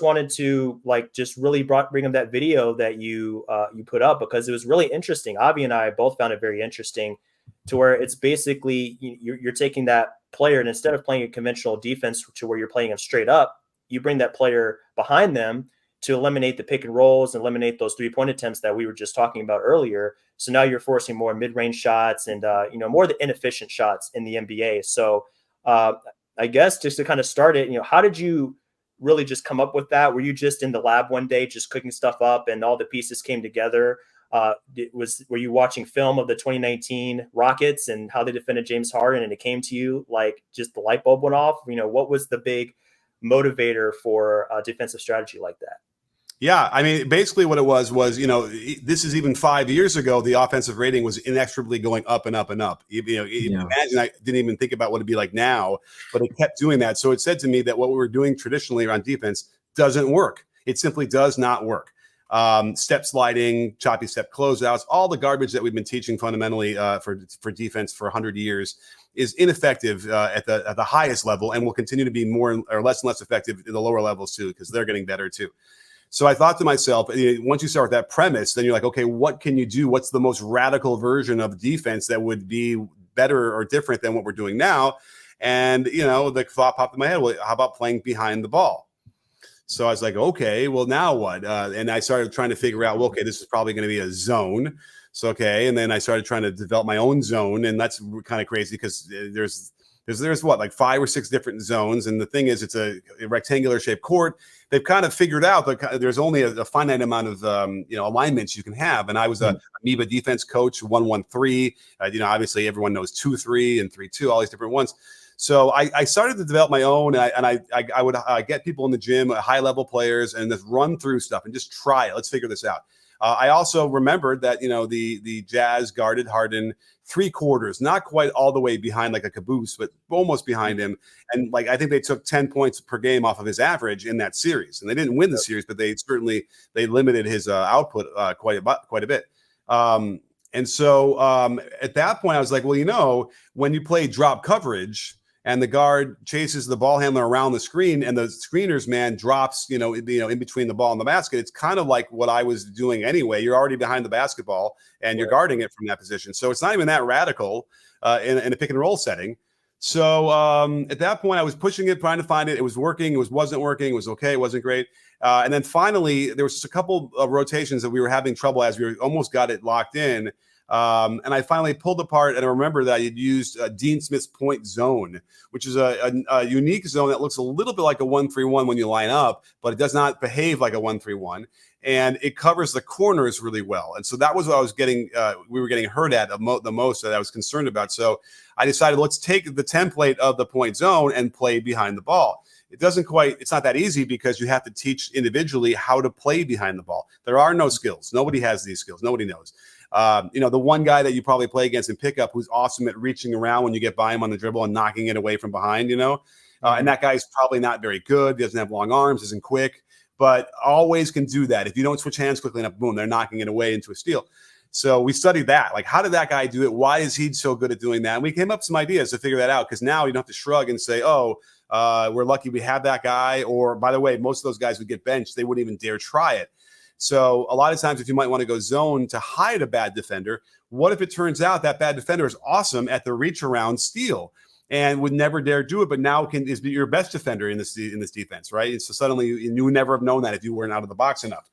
wanted to like just really bring up that video that you put up because it was really interesting. Avi and I both found it very interesting, to where it's basically you're taking that player, and instead of playing a conventional defense to where you're playing them straight up, you bring that player behind them to eliminate the pick and rolls and eliminate those 3-point attempts that we were just talking about earlier. So now you're forcing more mid-range shots and more of the inefficient shots in the NBA. So I guess just to kind of start it, how did you really just come up with that? Were you just in the lab one day just cooking stuff up and all the pieces came together? Were you watching film of the 2019 Rockets and how they defended James Harden, and it came to you like just the light bulb went off? What was the big motivator for a defensive strategy like that? Yeah, I mean, basically what it was, this is even 5 years ago, the offensive rating was inexorably going up and up and up. Imagine, I didn't even think about what it'd be like now, but it kept doing that. So it said to me that what we were doing traditionally around defense doesn't work. It simply does not work. Step sliding, choppy step closeouts, all the garbage that we've been teaching fundamentally for defense for 100 years is ineffective at the highest level, and will continue to be more or less and less effective in the lower levels too, because they're getting better too. So I thought to myself, once you start with that premise, then you're like, okay, what can you do? What's the most radical version of defense that would be better or different than what we're doing now? And, the thought popped in my head, well, how about playing behind the ball? So I was like, okay, well, now what? And I started trying to figure out, well, okay, this is probably going to be a zone. So, okay. And then I started trying to develop my own zone. And that's kind of crazy because there's what, like 5 or 6 different zones. And the thing is, it's a rectangular shaped court. They've kind of figured out that there's only a finite amount of, alignments you can have. And I was a amoeba defense coach, 1-1-3. Obviously everyone knows 2-3 and 3-2, all these different ones. So I started to develop my own, and I would get people in the gym, high level players, and just run through stuff and just try it. Let's figure this out. I also remembered that, the Jazz guarded Harden 3/4, not quite all the way behind like a caboose, but almost behind him. And I think they took 10 points per game off of his average in that series. And they didn't win the series, but they limited his output quite a bit. And so at that point, I was like, well, when you play drop coverage and the guard chases the ball handler around the screen and the screener's man drops, in between the ball and the basket, it's kind of like what I was doing anyway. You're already behind the basketball and you're guarding it from that position. So it's not even that radical in a pick and roll setting. So at that point, I was pushing it, trying to find it. It was working. It wasn't working. It was okay. It wasn't great. And then finally, there was just a couple of rotations that we were having trouble as we almost got it locked in. And I finally pulled apart, and I remember that I had used Dean Smith's point zone, which is a unique zone that looks a little bit like a 1-3-1 when you line up, but it does not behave like a 1-3-1, and it covers the corners really well. And so that was what I was getting. We were getting hurt at the most that I was concerned about. So I decided, let's take the template of the point zone and play behind the ball. It's not that easy because you have to teach individually how to play behind the ball. There are no skills. Nobody has these skills. Nobody knows. The one guy that you probably play against in pickup who's awesome at reaching around when you get by him on the dribble and knocking it away from behind, and that guy's probably not very good. He doesn't have long arms, isn't quick, but always can do that. If you don't switch hands quickly enough, boom, they're knocking it away into a steal. So we studied that. Like, how did that guy do it? Why is he so good at doing that? And we came up with some ideas to figure that out, because now you don't have to shrug and say, we're lucky we have that guy. Or, by the way, most of those guys would get benched. They wouldn't even dare try it. So a lot of times, if you might want to go zone to hide a bad defender, what if it turns out that bad defender is awesome at the reach around steal and would never dare do it, but now is your best defender in this defense, right? And so suddenly you would never have known that if you weren't out of the box enough.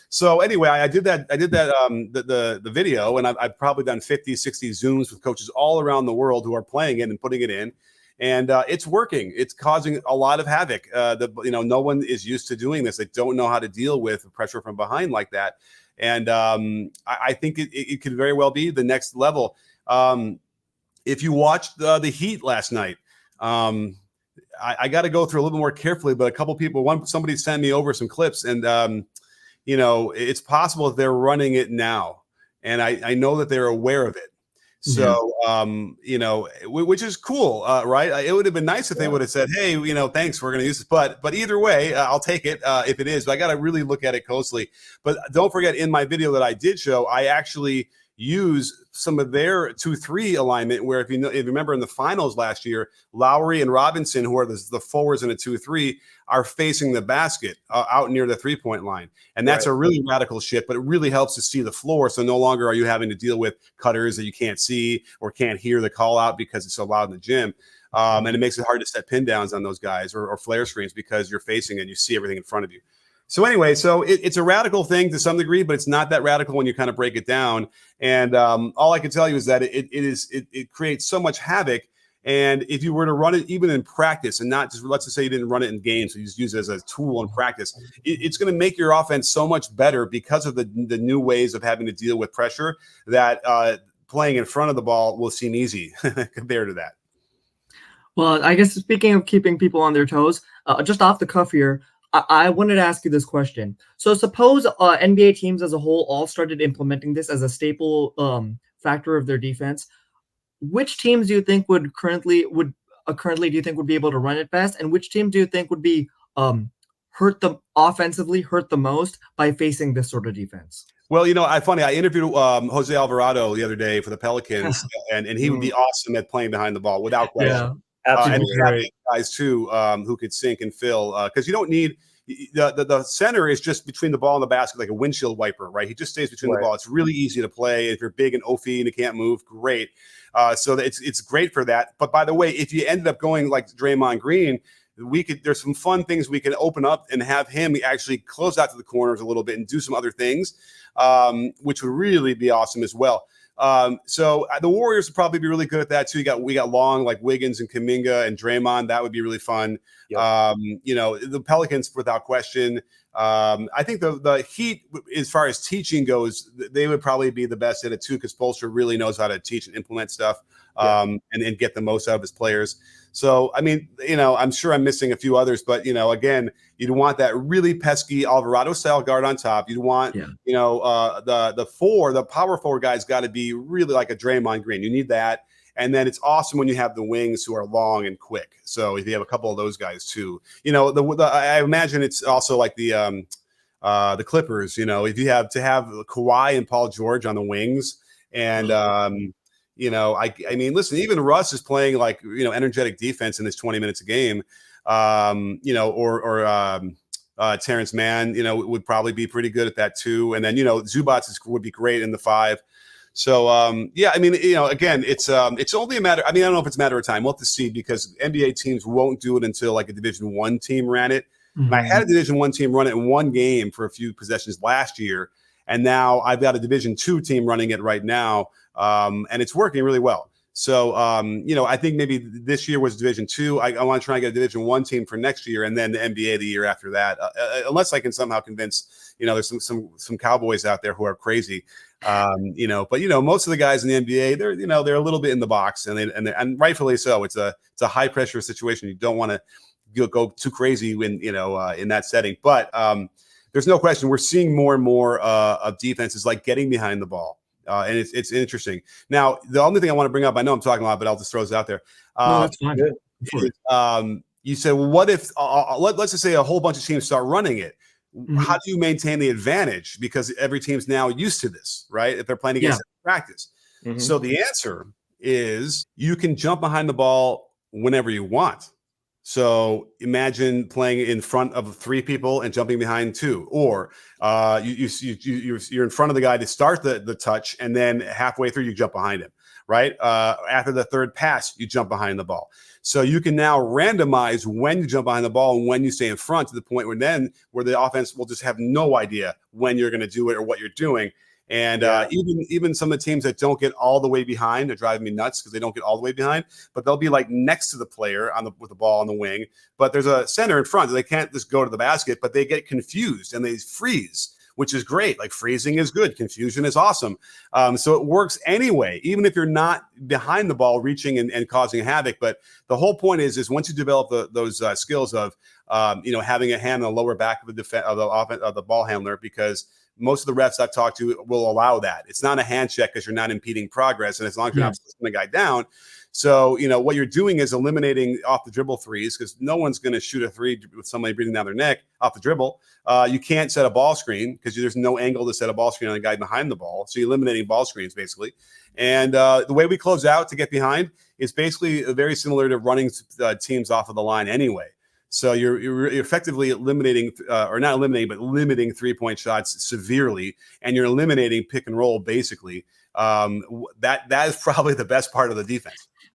So anyway, I did that. The video, and I've probably done 50, 60 Zooms with coaches all around the world who are playing it and putting it in. And it's working. It's causing a lot of havoc. No one is used to doing this. They don't know how to deal with pressure from behind like that. And I think it could very well be the next level. If you watched the Heat last night, I got to go through a little bit more carefully. But a couple people, somebody sent me over some clips, and it's possible that they're running it now, and I know that they're aware of it. So, which is cool, right? It would have been nice if they would have said, hey, thanks, we're going to use this. But either way, I'll take it if it is. But I got to really look at it closely. But don't forget, in my video that I did show, I actually use some of their 2-3 alignment, where if you remember in the finals last year, Lowry and Robinson, who are the forwards in a 2-3, are facing the basket out near the 3-point line. And that's a really radical shift, but it really helps to see the floor. So no longer are you having to deal with cutters that you can't see or can't hear the call out because it's so loud in the gym. And it makes it hard to set pin downs on those guys or flare screens because you're facing and you see everything in front of you. So anyway, it's a radical thing to some degree, but it's not that radical when you kind of break it down. And all I can tell you is that it creates so much havoc. And if you were to run it even in practice and not just, let's just say you didn't run it in games, so you just use it as a tool in practice, it's going to make your offense so much better because of the new ways of having to deal with pressure that playing in front of the ball will seem easy compared to that. Well, I guess speaking of keeping people on their toes, just off the cuff here, I wanted to ask you this question. So suppose NBA teams as a whole all started implementing this as a staple factor of their defense. Which teams do you think would currently do you think would be able to run it best, and which team do you think would be hurt the most by facing this sort of defense? Well, I interviewed Jose Alvarado the other day for the Pelicans, and he would be awesome at playing behind the ball without question. Yeah. And we have guys too who could sink and fill because you don't need the center is just between the ball and the basket like a windshield wiper, right? He just stays between the ball. It's really easy to play. If you're big and oafy and you can't move, great. So it's great for that. But by the way, if you ended up going like Draymond Green, there's some fun things we can open up and have him actually close out to the corners a little bit and do some other things, which would really be awesome as well. So the Warriors would probably be really good at that too. We got long like Wiggins and Kuminga and Draymond. That would be really fun. Yep. The Pelicans without question. I think the Heat, as far as teaching goes, they would probably be the best at it too, because Spoelstra really knows how to teach and implement stuff and get the most out of his players. So, I mean, I'm sure I'm missing a few others, but, again, you'd want that really pesky Alvarado style guard on top. You'd want, the power forward guys got to be really like a Draymond Green. You need that. And then it's awesome when you have the wings who are long and quick. So if you have a couple of those guys too, I imagine it's also like the Clippers, if you have to have Kawhi and Paul George on the wings and, I mean, listen, even Russ is playing like, energetic defense in this 20 minutes a game, Terrence Mann, would probably be pretty good at that too. And then, Zubats would be great in the 5. So, I mean, again, it's only a matter. I mean, I don't know if it's a matter of time. We'll have to see because NBA teams won't do it until like a Division I team ran it. Mm-hmm. I had a Division I team run it in one game for a few possessions last year. And now I've got a Division II team running it right now. And it's working really well. So, I think maybe this year was Division II. I want to try and get a Division I team for next year and then the NBA the year after that, unless I can somehow convince, there's some Cowboys out there who are crazy, but, most of the guys in the NBA, they're a little bit in the box and rightfully so. It's a high pressure situation. You don't want to go too crazy when, in that setting. But there's no question we're seeing more and more of defenses like getting behind the ball. And it's interesting. Now, the only thing I want to bring up, I know I'm talking a lot, but I'll just throw this out there. No, that's fine. You said, well, what if, let's just say a whole bunch of teams start running it. Mm-hmm. How do you maintain the advantage? Because every team's now used to this, right? If they're playing against it in practice. Mm-hmm. So the answer is you can jump behind the ball whenever you want. So imagine playing in front of 3 people and jumping behind 2, or you're in front of the guy to start the touch, and then halfway through you jump behind him, right? After the third pass, you jump behind the ball. So you can now randomize when you jump behind the ball and when you stay in front to the point where the offense will just have no idea when you're going to do it or what you're doing. And even some of the teams that don't get all the way behind are driving me nuts because they don't get all the way behind, but they'll be like next to the player with the ball on the wing. But there's a center in front. So they can't just go to the basket, but they get confused and they freeze, which is great. Like freezing is good. Confusion is awesome. So it works anyway, even if you're not behind the ball reaching and causing havoc. But the whole point is once you develop those skills of, having a hand on the lower back of the ball handler, because most of the refs I've talked to will allow that. It's not a hand check because you're not impeding progress. And as long as you're not slowing the guy down. So, what you're doing is eliminating off the dribble threes, because no one's going to shoot a three with somebody breathing down their neck off the dribble. You can't set a ball screen because there's no angle to set a ball screen on the guy behind the ball. So you're eliminating ball screens basically. And the way we close out to get behind is basically very similar to running teams off of the line anyway. So you're effectively eliminating, or not eliminating, but limiting 3-point shots severely, and you're eliminating pick and roll basically. That is probably the best part of the defense.